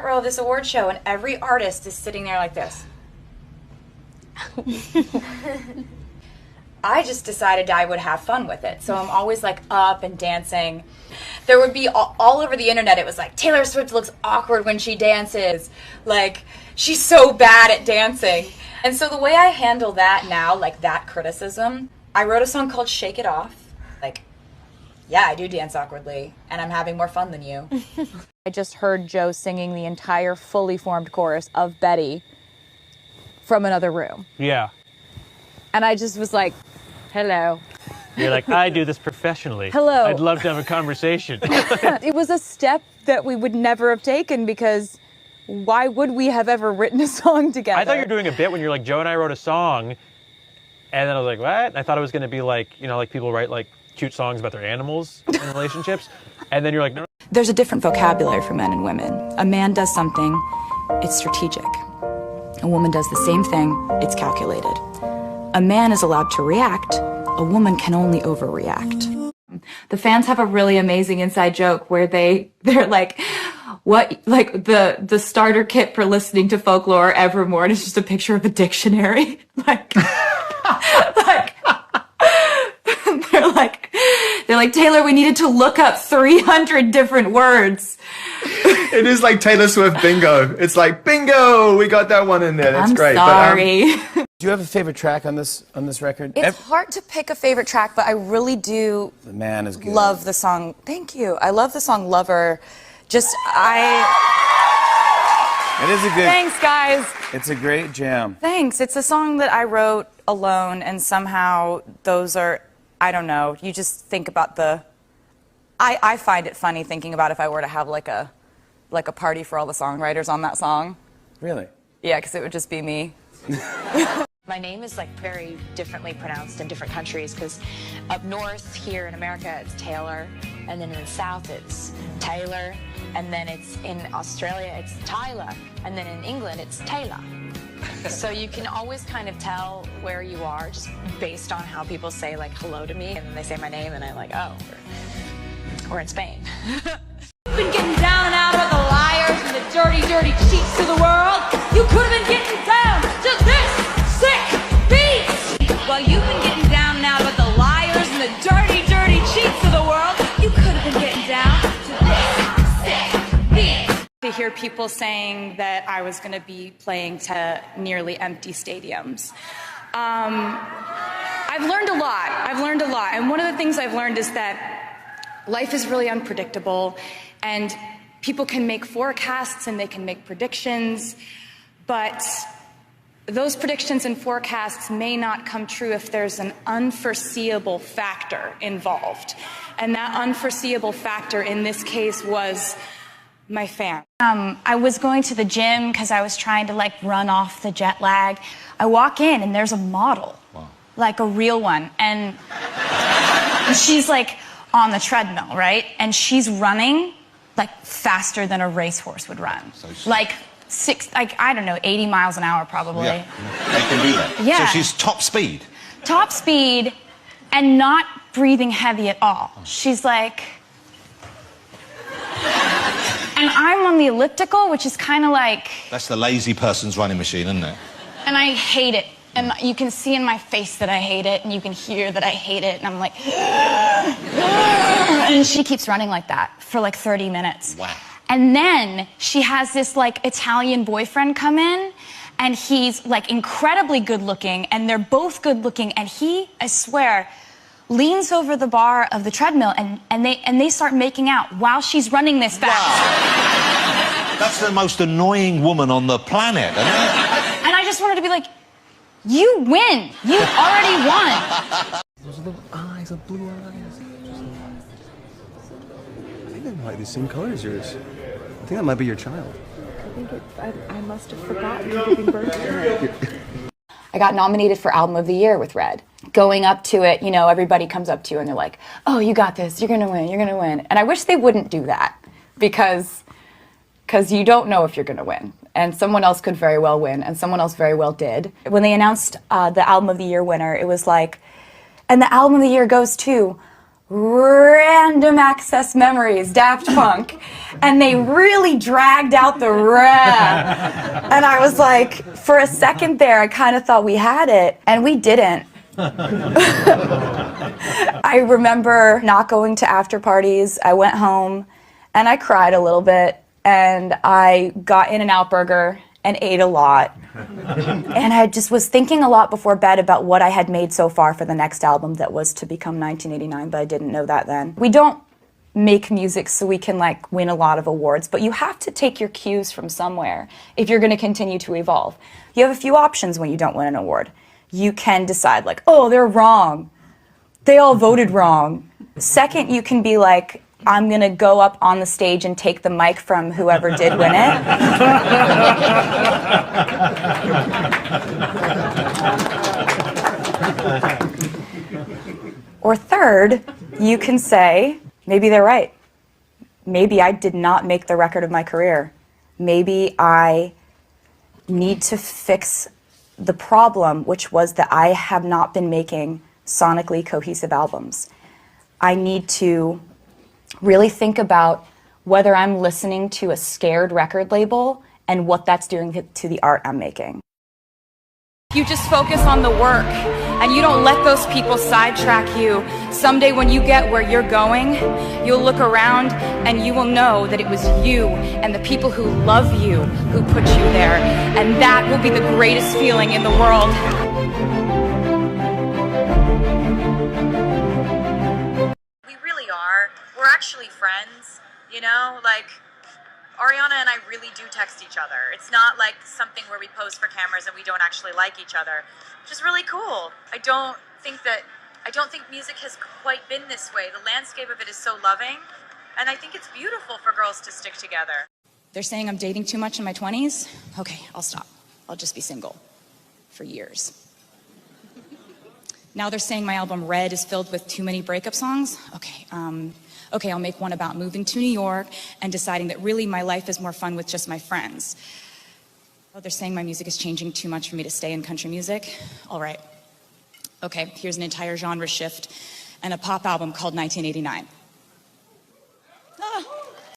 front row of this award show, and every artist is sitting there like this. I just decided I would have fun with it. So I'm always like up and dancing. There would be all over the internet, it was like, Taylor Swift looks awkward when she dances. Like, she's so bad at dancing. And so the way I handle that now, like that criticism, I wrote a song called Shake It Off. Like, yeah, I do dance awkwardly, and I'm having more fun than you. I just heard Joe singing the entire fully formed chorus of Betty from another room. Yeah. And I just was like, hello. You're like, I do this professionally. Hello. I'd love to have a conversation. It was a step that we would never have taken because why would we have ever written a song together? I thought you were doing a bit when you're like, Joe and I wrote a song, and then I was like, what? I thought it was going to be like, you know, like people write like cute songs about their animals in relationships, and then you're like, no. There's a different vocabulary for men and women. A man does something, it's strategic. A woman does the same thing, it's calculated. A man is allowed to react, a woman can only overreact. The fans have a really amazing inside joke where they're like, what, like the starter kit for listening to Folklore Evermore is just a picture of a dictionary. Like, they're like, Taylor, we needed to look up 300 different words. It is like Taylor Swift bingo. It's like, bingo, we got that one in there. That's great. Sorry. But, do you have a favorite track on this record? It's hard to pick a favorite track, but I really do The Man is good. love the song. Thank you. I love the song Lover. It is a good... Thanks, guys. It's a great jam. Thanks. It's a song that I wrote alone, and somehow those are, I don't know, you just think about I find it funny thinking about if I were to have like a party for all the songwriters on that song. Really? Yeah, because it would just be me. My name is like very differently pronounced in different countries because up north here in America it's Taylor, and then in the south it's Taylor, and then it's in Australia it's Tyler, and then in England it's Taylor. So you can always kind of tell where you are just based on how people say like hello to me, and then they say my name and I'm like, oh, we're in Spain. You've been getting down and out with the liars and the dirty, dirty cheats of the world. You could have been getting down to this sick beat. Well, you've been getting down and out with the liars and the dirty, dirty cheats of the world. You could have been getting down to this sick beat. To hear people saying that I was going to be playing to nearly empty stadiums. I've learned a lot. And one of the things I've learned is that life is really unpredictable, and people can make forecasts and they can make predictions, but those predictions and forecasts may not come true if there's an unforeseeable factor involved. And that unforeseeable factor in this case was my fan. I was going to the gym because I was trying to like run off the jet lag. I walk in and there's a model, like a real one, and she's like on the treadmill, right? And she's running like faster than a racehorse would run. So like I don't know, 80 miles an hour probably. Yeah, they can do that. Yeah. So she's top speed. Top speed and not breathing heavy at all. She's like, and I'm on the elliptical, which is kind of like... That's the lazy person's running machine, isn't it? And I hate it. And you can see in my face that I hate it, and you can hear that I hate it, and I'm like... And she keeps running like that for like 30 minutes. Wow. And then she has this like Italian boyfriend come in, and he's like incredibly good looking, and they're both good looking, and he, I swear, leans over the bar of the treadmill, and they start making out while she's running this fast. Wow. That's the most annoying woman on the planet, isn't it? And I just wanted to be like, you win. You already won. Those little eyes, the blue eyes. I think they might be the same color as yours. I think that might be your child. I must have forgotten giving birth to her. I got nominated for Album of the Year with Red. Going up to it, you know, everybody comes up to you and they're like, oh, you got this, you're gonna win, you're gonna win. And I wish they wouldn't do that because you don't know if you're gonna win. And someone else could very well win, and someone else very well did. When they announced the Album of the Year winner, it was like, and the Album of the Year goes to Random Access Memories, Daft Punk, and they really dragged out the and I was like, for a second there, I kind of thought we had it, and we didn't. I remember not going to after parties. I went home, and I cried a little bit, and I got In-N-Out Burger and ate a lot. And I just was thinking a lot before bed about what I had made so far for the next album that was to become 1989, but I didn't know that then. We don't make music so we can like win a lot of awards, but you have to take your cues from somewhere if you're going to continue to evolve. You have a few options when you don't win an award. You can decide like, oh, they're wrong. They all voted wrong. Second, you can be like, I'm going to go up on the stage and take the mic from whoever did win it. Or third, you can say, maybe they're right. Maybe I did not make the record of my career. Maybe I need to fix the problem, which was that I have not been making sonically cohesive albums. I need to really think about whether I'm listening to a scared record label and what that's doing to the art I'm making. You just focus on the work and you don't let those people sidetrack you. Someday when you get where you're going, you'll look around and you will know that it was you and the people who love you who put you there. And that will be the greatest feeling in the world. We really are. We're actually friends, you know? Like, Ariana and I really do text each other. It's not like something where we pose for cameras and we don't actually like each other, which is really cool. I don't think music has quite been this way. The landscape of it is so loving, and I think it's beautiful for girls to stick together. They're saying I'm dating too much in my 20s. Okay, I'll stop. I'll just be single for years. Now they're saying my album Red is filled with too many breakup songs. Okay, I'll make one about moving to New York and deciding that really my life is more fun with just my friends. Oh, they're saying my music is changing too much for me to stay in country music. All right. Okay, here's an entire genre shift and a pop album called 1989.